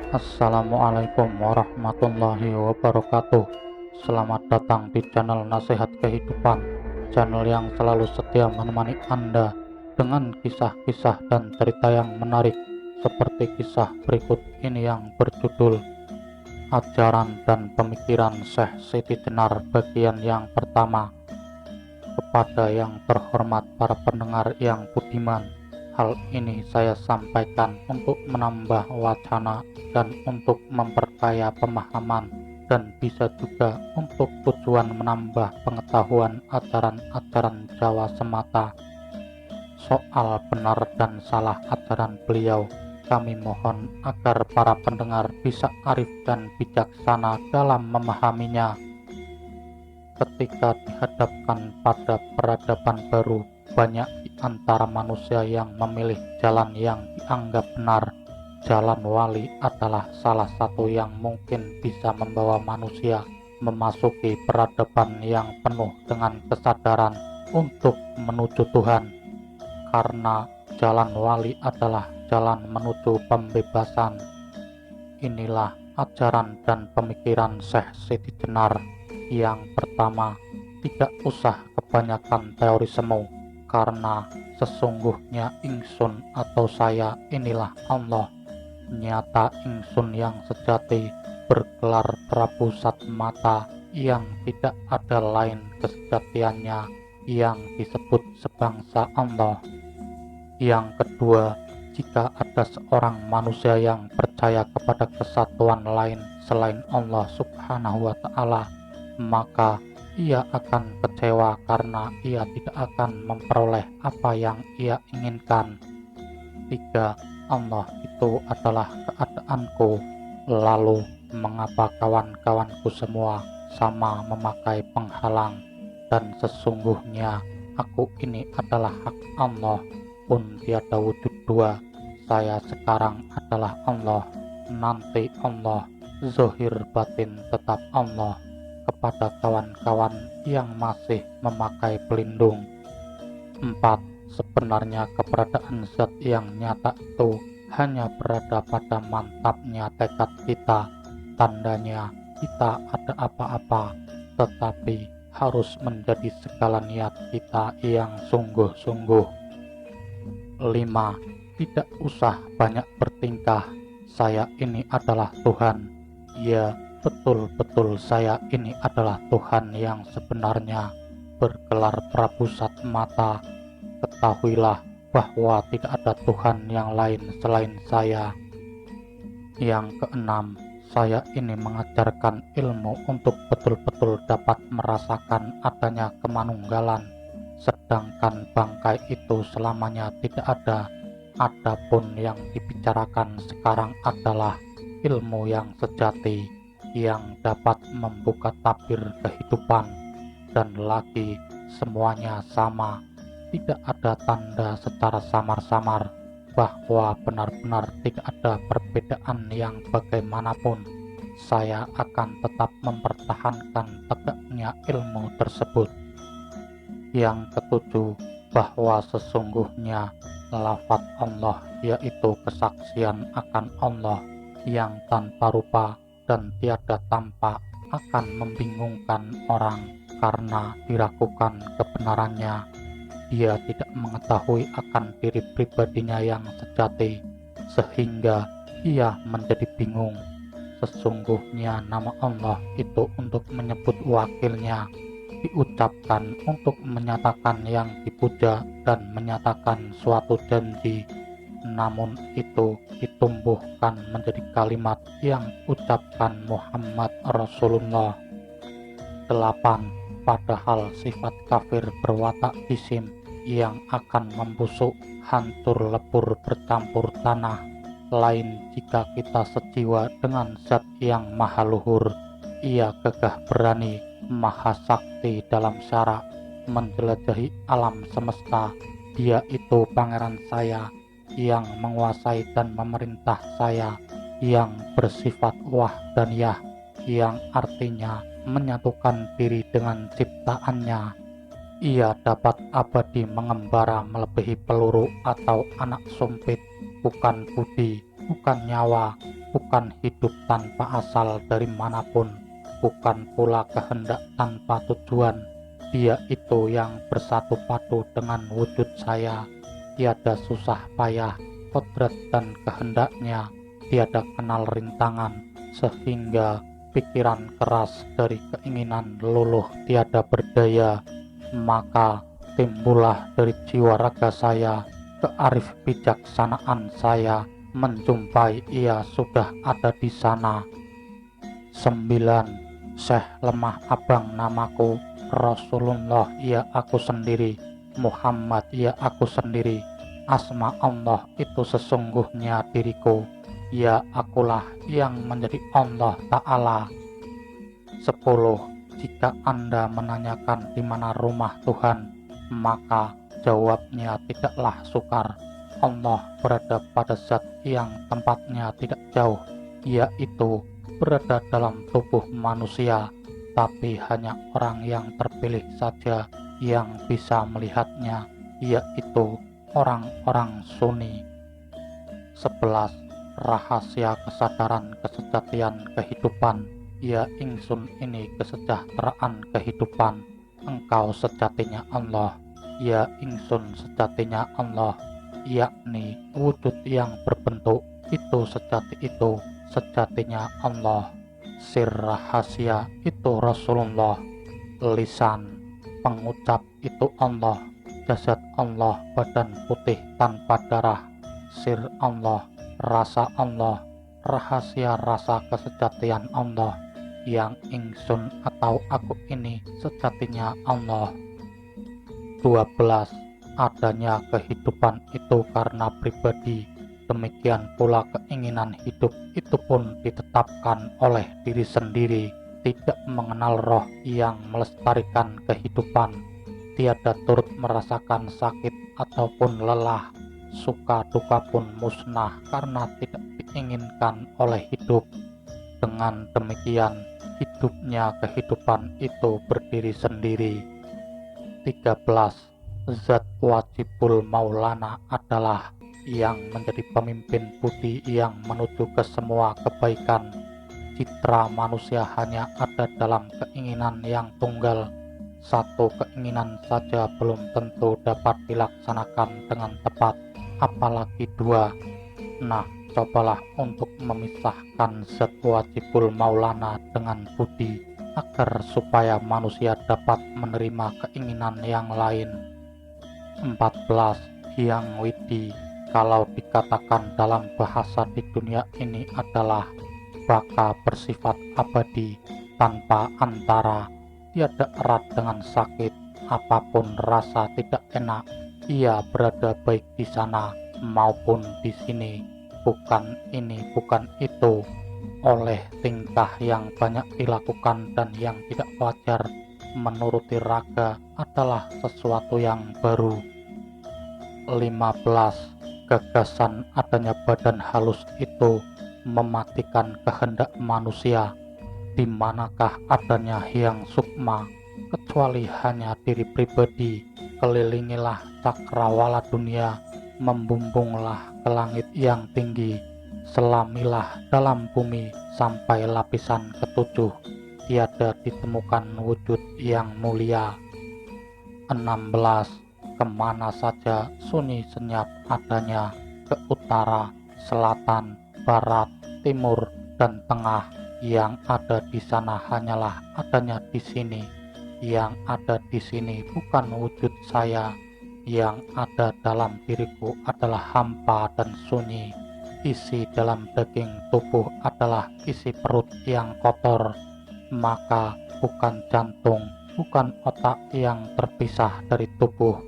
Assalamualaikum warahmatullahi wabarakatuh. Selamat datang di channel Nasihat Kehidupan, channel yang selalu setia menemani Anda dengan kisah-kisah dan cerita yang menarik, seperti kisah berikut ini yang berjudul Ajaran dan Pemikiran Syekh Siti Jenar bagian yang pertama. Kepada yang terhormat para pendengar yang budiman, hal ini saya sampaikan untuk menambah wacana dan untuk memperkaya pemahaman, dan bisa juga untuk tujuan menambah pengetahuan ajaran-ajaran Jawa semata. Soal benar dan salah ajaran beliau, kami mohon agar para pendengar bisa arif dan bijaksana dalam memahaminya. Ketika dihadapkan pada peradaban baru, banyak di antara manusia yang memilih jalan yang dianggap benar. Jalan wali adalah salah satu yang mungkin bisa membawa manusia memasuki peradaban yang penuh dengan kesadaran untuk menuju Tuhan. Karena jalan wali adalah jalan menuju pembebasan. Inilah ajaran dan pemikiran Syekh Siti Jenar. Yang pertama, tidak usah kebanyakan teori semu, karena sesungguhnya ingsun atau saya inilah Allah. Nyata ingsun yang sejati, bergelar Prabu Satmata, yang tidak ada lain kesejatiannya, yang disebut sebangsa Allah. Yang kedua, jika ada seorang manusia yang percaya kepada kesatuan lain selain Allah Subhanahu wa Ta'ala, maka ia akan kecewa karena ia tidak akan memperoleh apa yang ia inginkan. 3. Allah itu adalah keadaanku. Lalu mengapa kawan-kawanku semua sama memakai penghalang? Dan sesungguhnya aku ini adalah hak Allah, pun tiada wujud dua. Saya sekarang adalah Allah, nanti Allah, zahir batin tetap Allah. Kepada kawan-kawan yang masih memakai pelindung. 4. Sebenarnya keberadaan zat yang nyata itu hanya berada pada mantapnya tekad kita. Tandanya kita ada apa-apa, tetapi harus menjadi segala niat kita yang sungguh-sungguh. 5. Tidak usah banyak bertingkah. Saya ini adalah Tuhan. Ya, betul-betul saya ini adalah Tuhan yang sebenarnya, bergelar Prabu Satmata. Ketahuilah bahwa tidak ada Tuhan yang lain selain saya. Yang keenam, saya ini mengajarkan ilmu untuk betul-betul dapat merasakan adanya kemanunggalan, sedangkan bangkai itu selamanya tidak ada. Adapun yang dibicarakan sekarang adalah ilmu yang sejati, yang dapat membuka tabir kehidupan, dan lagi semuanya sama. Tidak ada tanda secara samar-samar bahwa benar-benar tidak ada perbedaan yang bagaimanapun. Saya akan tetap mempertahankan tegaknya ilmu tersebut. Yang ketujuh, bahwa sesungguhnya lafaz Allah, yaitu kesaksian akan Allah yang tanpa rupa dan tiada tampak, akan membingungkan orang karena diragukan kebenarannya. Dia tidak mengetahui akan diri pribadinya yang sejati, sehingga ia menjadi bingung. Sesungguhnya nama Allah itu untuk menyebut wakilnya, diucapkan untuk menyatakan yang dipuja dan menyatakan suatu janji. Namun itu ditumbuhkan menjadi kalimat yang ucapkan Muhammad Rasulullah. 8. Padahal sifat kafir berwatak jisim yang akan membusuk, hancur lebur bercampur tanah. Lain jika kita sejiwa dengan zat yang maha luhur. Ia gagah berani, maha sakti dalam syarak, menjelajahi alam semesta. Dia itu pangeran saya, yang menguasai dan memerintah saya, yang bersifat wahdaniyah, yang artinya menyatukan diri dengan ciptaannya. Ia dapat abadi mengembara melebihi peluru atau anak sumpit, bukan budi, bukan nyawa, bukan hidup tanpa asal dari manapun, bukan pula kehendak tanpa tujuan. Dia itu yang bersatu padu dengan wujud saya, tiada susah payah, kodrat dan kehendaknya, tiada kenal rintangan, sehingga pikiran keras dari keinginan luluh tiada berdaya. Maka timbullah dari jiwa raga saya kearif bijaksanaan saya, menjumpai ia sudah ada di sana. 9. Syekh lemah abang namaku, Rasulullah ya aku sendiri, Muhammad ya aku sendiri, asma Allah itu sesungguhnya diriku, ya akulah yang menjadi Allah Ta'ala. 10. Jika Anda menanyakan di mana rumah Tuhan, maka jawabnya tidaklah sukar. Allah berada pada zat yang tempatnya tidak jauh, yaitu berada dalam tubuh manusia, tapi hanya orang yang terpilih saja yang bisa melihatnya, yaitu orang-orang Sunni. 11. Rahasia kesadaran kesejatian kehidupan, ya ingsun ini kesejahteraan kehidupan, engkau sejatinya Allah, ya ingsun sejatinya Allah, yakni wujud yang berbentuk itu sejatinya Allah. Sir rahasia itu Rasulullah, lisan pengucap itu Allah, jasad Allah badan putih tanpa darah, sir Allah rasa Allah, rahasia rasa kesejatian Allah, yang ingsun atau aku ini sejatinya Allah. 12. Adanya kehidupan itu karena pribadi, demikian pula keinginan hidup itu pun ditetapkan oleh diri sendiri, tidak mengenal roh yang melestarikan kehidupan, tiada turut merasakan sakit ataupun lelah, suka duka pun musnah karena tidak diinginkan oleh hidup. Dengan demikian, hidupnya kehidupan itu berdiri sendiri. 13. Zat wajibul maulana adalah yang menjadi pemimpin budi yang menuju ke semua kebaikan. Citra manusia hanya ada dalam keinginan yang tunggal. Satu keinginan saja belum tentu dapat dilaksanakan dengan tepat, apalagi dua. Nah, cobalah untuk memisahkan zat wajibul maulana dengan budi, agar supaya manusia dapat menerima keinginan yang lain. 14. Yang widi, kalau dikatakan dalam bahasa di dunia ini adalah baka bersifat abadi, tanpa antara, tiada erat dengan sakit, apapun rasa tidak enak, ia berada baik di sana maupun di sini, bukan ini bukan itu, oleh tingkah yang banyak dilakukan dan yang tidak wajar menuruti raga adalah sesuatu yang baru. 15. Gagasan adanya badan halus itu mematikan kehendak manusia. Di manakah adanya hyang sukma kecuali hanya diri pribadi? Kelilingilah cakrawala dunia, membumbunglah ke langit yang tinggi, selamilah dalam bumi sampai lapisan ketujuh, tiada ditemukan wujud yang mulia. 16. Kemana saja sunyi senyap adanya, ke utara, selatan, barat, timur, dan tengah, yang ada di sana hanyalah adanya di sini. Yang ada di sini bukan wujud saya, yang ada dalam diriku adalah hampa dan sunyi. Isi dalam daging tubuh adalah isi perut yang kotor, maka bukan jantung, bukan otak yang terpisah dari tubuh.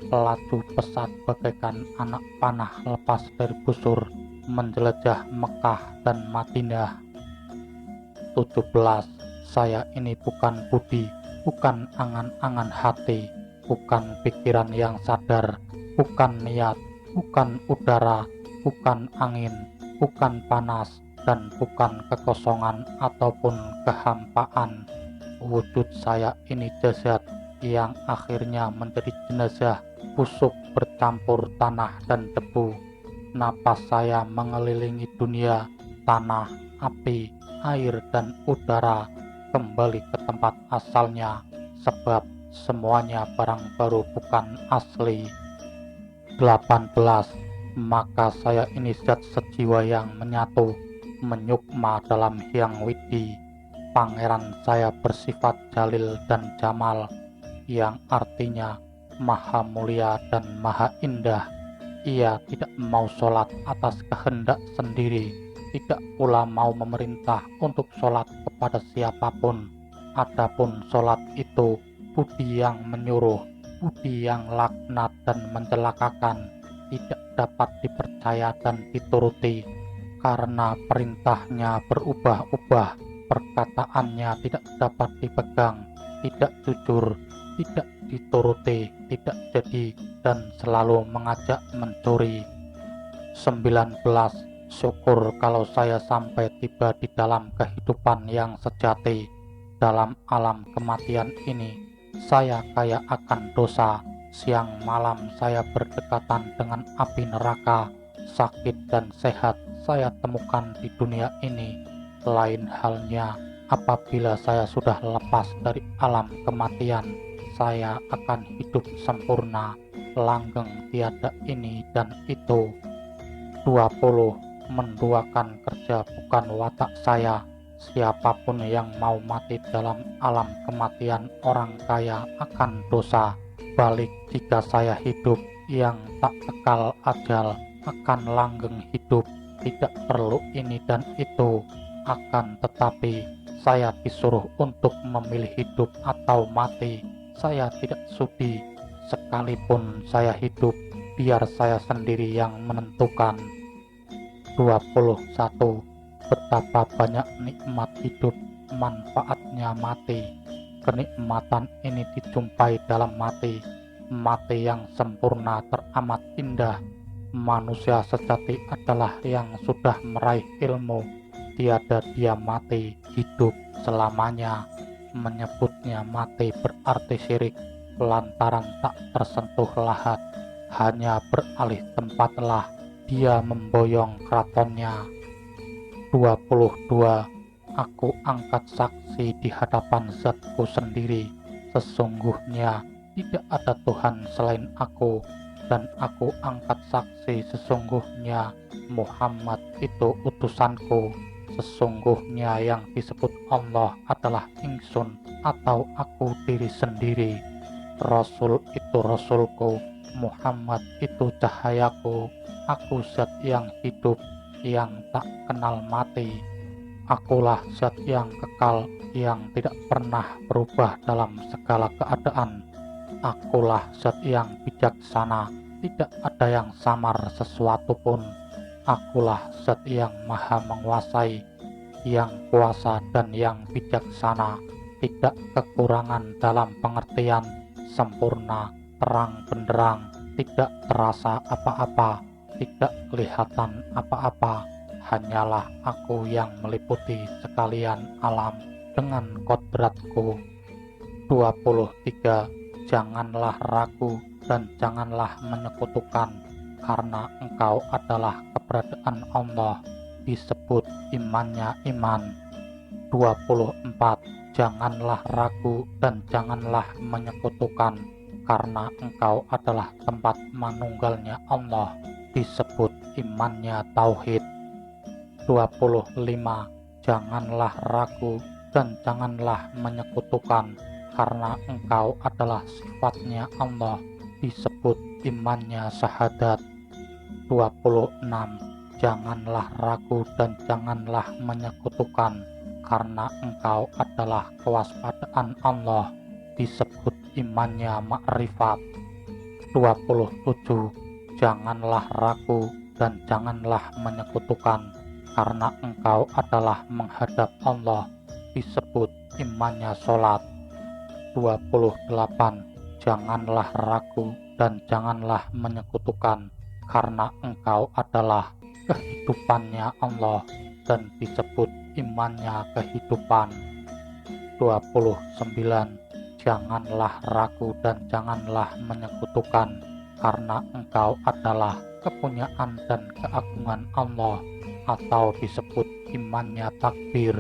Laju pesat bagaikan anak panah lepas dari busur, menjelajah Mekah dan Madinah. 17. Saya ini bukan budi, bukan angan-angan hati, bukan pikiran yang sadar, bukan niat, bukan udara, bukan angin, bukan panas, dan bukan kekosongan ataupun kehampaan. Wujud saya ini jasad yang akhirnya menjadi jenazah, busuk bercampur tanah dan debu. Napas saya mengelilingi dunia, tanah, api, air, dan udara kembali ke tempat asalnya, sebab semuanya barang baru bukan asli. 18. Maka saya ini zat sejiwa yang menyatu, menyukma dalam Hyang Widi. Pangeran saya bersifat jalil dan jamal, yang artinya maha mulia dan maha indah. Ia tidak mau sholat atas kehendak sendiri, tidak pula mau memerintah untuk sholat kepada siapapun. Adapun sholat itu budi yang menyuruh, budi yang laknat dan mencelakakan, tidak dapat dipercaya dan dituruti, karena perintahnya berubah-ubah, perkataannya tidak dapat dipegang, tidak jujur, tidak dituruti, tidak jadi, dan selalu mengajak mencuri. 19. Syukur kalau saya sampai tiba di dalam kehidupan yang sejati. Dalam alam kematian ini, saya kaya akan dosa. Siang malam saya berdekatan dengan api neraka. Sakit dan sehat saya temukan di dunia ini. Lain halnya apabila saya sudah lepas dari alam kematian, saya akan hidup sempurna, langgeng tiada ini dan itu. 20. Menduakan kerja bukan watak saya. Siapapun yang mau mati dalam alam kematian orang kaya akan dosa. Balik jika saya hidup yang tak kekal ajal, akan langgeng hidup, tidak perlu ini dan itu. Akan tetapi saya disuruh untuk memilih hidup atau mati. Saya tidak sudi. Sekalipun saya hidup, biar saya sendiri yang menentukan. 21. Betapa banyak nikmat hidup, manfaatnya mati. Kenikmatan ini dijumpai dalam mati. Mati yang sempurna teramat indah. Manusia sejati adalah yang sudah meraih ilmu. Tiada dia mati, hidup selamanya. Menyebutnya mati berarti syirik, lantaran tak tersentuh lahat, hanya beralih tempatlah dia memboyong keratonnya. 22. Aku angkat saksi di hadapan zatku sendiri, sesungguhnya tidak ada Tuhan selain aku, dan aku angkat saksi sesungguhnya Muhammad itu utusanku. Sesungguhnya yang disebut Allah adalah ingsun atau aku diri sendiri. Rasul itu Rasulku, Muhammad itu cahayaku. Aku zat yang hidup, yang tak kenal mati. Akulah zat yang kekal, yang tidak pernah berubah dalam segala keadaan. Akulah zat yang bijaksana, tidak ada yang samar sesuatu pun. Akulah zat yang maha menguasai, yang kuasa dan yang bijaksana, tidak kekurangan dalam pengertian, sempurna, terang benderang, tidak terasa apa-apa, tidak kelihatan apa-apa. Hanyalah aku yang meliputi sekalian alam dengan kodratku. 23. Janganlah ragu dan janganlah menyekutukan, karena engkau adalah keberadaan Allah, disebut imannya iman. 24. Janganlah ragu dan janganlah menyekutukan, karena engkau adalah tempat manunggalnya Allah, disebut imannya tauhid. 25. Janganlah ragu dan janganlah menyekutukan, karena engkau adalah sifatnya Allah, disebut imannya syahadat. 26. Janganlah ragu dan janganlah menyekutukan, karena engkau adalah kewaspadaan Allah, disebut imannya makrifat. 27. Janganlah ragu dan janganlah menyekutukan, karena engkau adalah menghadap Allah, disebut imannya sholat. 28. Janganlah ragu dan janganlah menyekutukan, karena engkau adalah kehidupannya Allah, dan disebut imannya kehidupan. 29. Janganlah ragu dan janganlah menyekutukan, karena engkau adalah kepunyaan dan keagungan Allah atau disebut imannya takbir.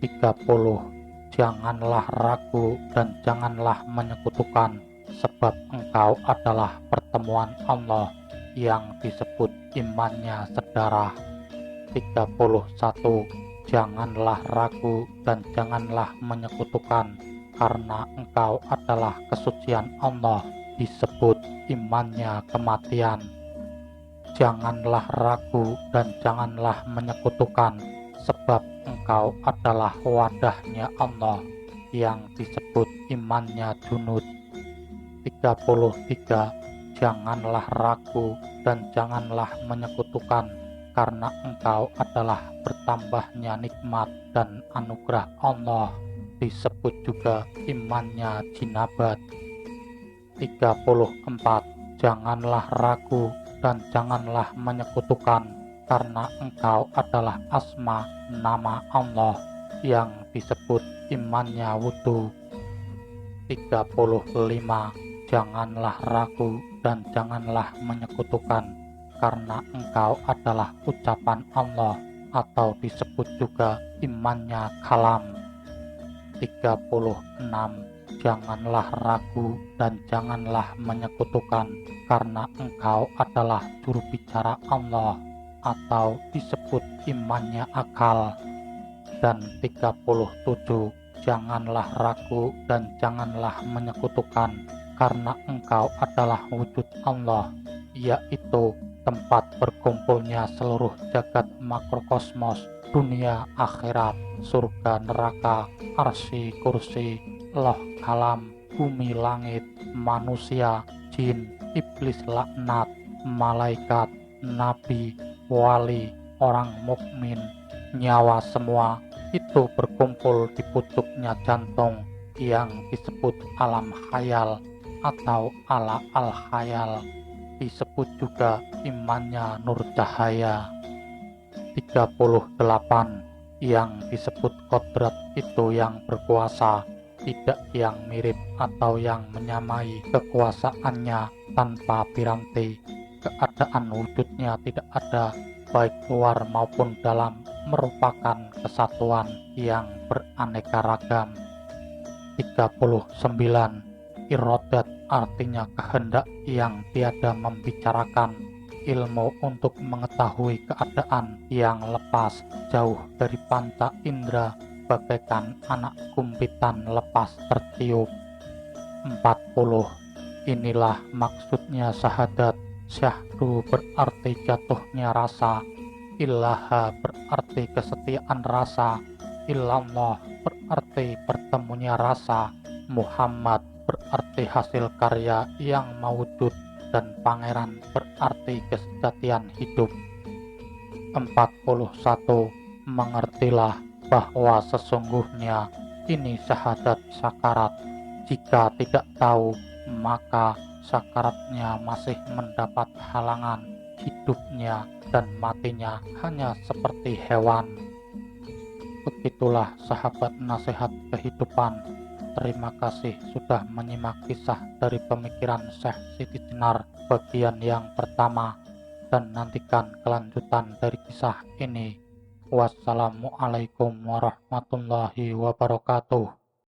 30. Janganlah ragu dan janganlah menyekutukan, sebab engkau adalah pertemuan Allah yang disebut imannya sedarah. 31. Janganlah ragu dan janganlah menyekutukan, karena engkau adalah kesucian Allah disebut imannya kematian. Janganlah ragu dan janganlah menyekutukan, sebab engkau adalah wadahnya Allah yang disebut imannya junud. 33. Janganlah ragu dan janganlah menyekutukan, karena engkau adalah bertambahnya nikmat dan anugerah Allah disebut juga imannya jinabat. 34. Janganlah ragu dan janganlah menyekutukan, karena engkau adalah asma nama Allah yang disebut imannya wudu. 35. Janganlah ragu dan janganlah menyekutukan, karena engkau adalah ucapan Allah atau disebut juga imannya kalam. 36. Janganlah ragu dan janganlah menyekutukan, karena engkau adalah juru bicara Allah atau disebut imannya akal. Dan 37. Janganlah ragu dan janganlah menyekutukan, karena engkau adalah wujud Allah, yaitu tempat berkumpulnya seluruh jagat makrokosmos, dunia akhirat, surga neraka, arsy kursi, loh kalam, bumi langit, manusia, jin, iblis laknat, malaikat, nabi, wali, orang mukmin, nyawa semua itu berkumpul di pucuknya jantung yang disebut alam khayal atau ala al-khayal, disebut juga imannya nur cahaya. 38. Yang disebut kodrat itu yang berkuasa, tidak yang mirip atau yang menyamai kekuasaannya tanpa piranti. Keadaan wujudnya tidak ada, baik luar maupun dalam, merupakan kesatuan yang beraneka ragam. 39. Irodat artinya kehendak yang tiada membicarakan, ilmu untuk mengetahui keadaan yang lepas jauh dari panca indera, bagaikan anak kumpitan lepas tertiup. 40. Inilah maksudnya syahadat. Syahdu berarti jatuhnya rasa, ilaha berarti kesetiaan rasa, illallah berarti bertemunya rasa, Muhammad berarti hasil karya yang mawujud, dan pangeran berarti kesejatian hidup. 41. Mengertilah bahwa sesungguhnya ini syahadat sakarat. Jika tidak tahu, maka sakaratnya masih mendapat halangan, hidupnya dan matinya hanya seperti hewan. Begitulah sahabat nasihat kehidupan. Terima kasih sudah menyimak kisah dari pemikiran Syekh Siti Jenar bagian yang pertama, dan nantikan kelanjutan dari kisah ini. Wassalamualaikum warahmatullahi wabarakatuh.